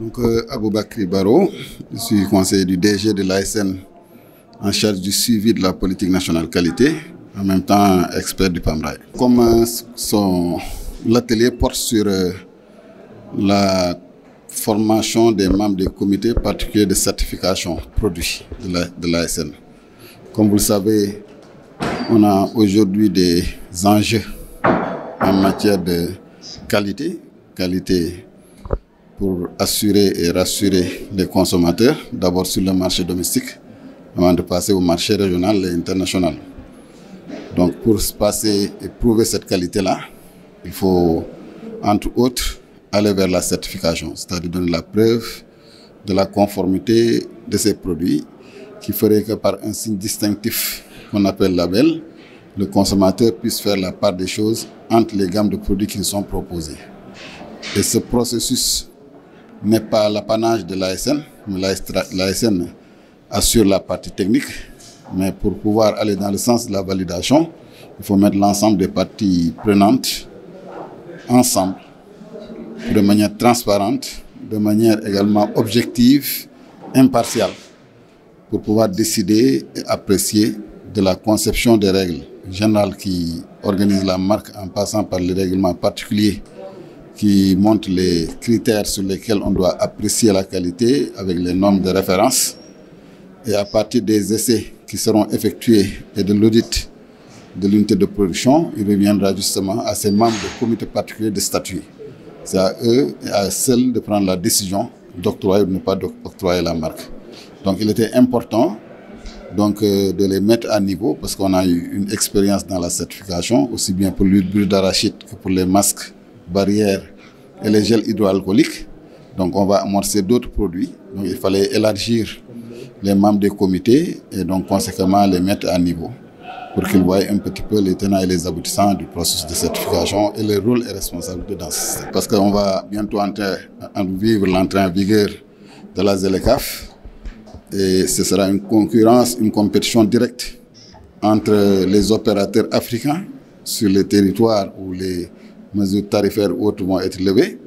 Donc, Aboubakry Baro, je suis conseiller du DG de l'ASN en charge du suivi de la politique nationale qualité, en même temps expert du PAMRAI. Comme l'atelier porte sur la formation des membres des comités particuliers de certification produits de l'ASN. Comme vous le savez, on a aujourd'hui des enjeux en matière de qualité pour assurer et rassurer les consommateurs, d'abord sur le marché domestique, avant de passer au marché régional et international. Donc pour passer et prouver cette qualité-là, il faut, entre autres, aller vers la certification, c'est-à-dire donner la preuve de la conformité de ces produits, qui ferait que par un signe distinctif qu'on appelle label, le consommateur puisse faire la part des choses entre les gammes de produits qui sont proposés. Et ce processus n'est pas l'apanage de l'ASN, mais l'ASN assure la partie technique. Mais pour pouvoir aller dans le sens de la validation, il faut mettre l'ensemble des parties prenantes ensemble, de manière transparente, de manière également objective, impartiale, pour pouvoir décider et apprécier de la conception des règles générales qui organisent la marque en passant par les règlements particuliers qui montrent les critères sur lesquels on doit apprécier la qualité avec les normes de référence. Et à partir des essais qui seront effectués et de l'audit de l'unité de production, il reviendra justement à ces membres du comité particulier de statuer. C'est à eux et à seuls de prendre la décision d'octroyer ou de ne pas octroyer la marque. Donc il était important de les mettre à niveau parce qu'on a eu une expérience dans la certification, aussi bien pour l'huile d'arachide que pour les masques barrières et les gels hydroalcooliques. Donc on va amorcer d'autres produits. Donc il fallait élargir les membres des comités et donc conséquemment les mettre à niveau pour qu'ils voient un petit peu les tenants et les aboutissants du processus de certification et les rôles et responsabilités dans ce système. Parce qu'on va bientôt vivre l'entrée en vigueur de la ZLECAf et ce sera une concurrence, une compétition directe entre les opérateurs africains sur les territoires où les mesures tarifaires ou autres vont être levées.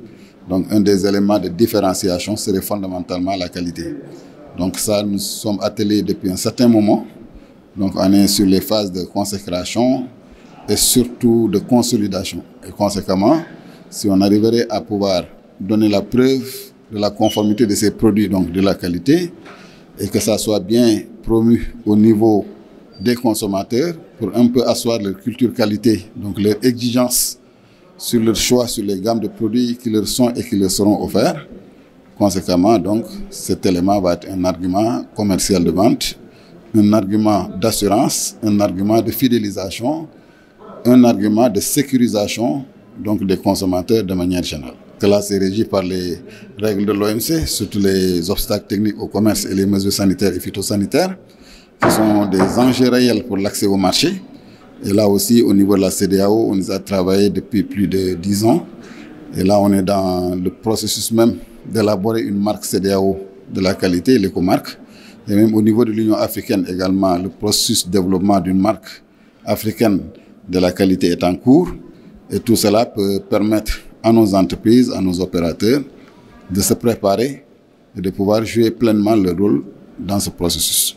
Donc un des éléments de différenciation serait fondamentalement la qualité. Donc ça, nous sommes attelés depuis un certain moment. Donc on est sur les phases de consécration et surtout de consolidation. Et conséquemment, si on arriverait à pouvoir donner la preuve de la conformité de ces produits, donc de la qualité, et que ça soit bien promu au niveau des consommateurs pour un peu asseoir leur culture qualité, donc leur exigence sur leur choix, sur les gammes de produits qui leur sont et qui leur seront offerts. Conséquemment, donc, cet élément va être un argument commercial de vente, un argument d'assurance, un argument de fidélisation, un argument de sécurisation donc, des consommateurs de manière générale. Cela c'est régi par les règles de l'OMC, surtout les obstacles techniques au commerce et les mesures sanitaires et phytosanitaires, qui sont des enjeux réels pour l'accès au marché. Et là aussi, au niveau de la CEDEAO, on nous a travaillé depuis plus de 10 ans. Et là, on est dans le processus même d'élaborer une marque CEDEAO de la qualité, l'écomarque. Et même au niveau de l'Union africaine également, le processus de développement d'une marque africaine de la qualité est en cours. Et tout cela peut permettre à nos entreprises, à nos opérateurs, de se préparer et de pouvoir jouer pleinement leur rôle dans ce processus.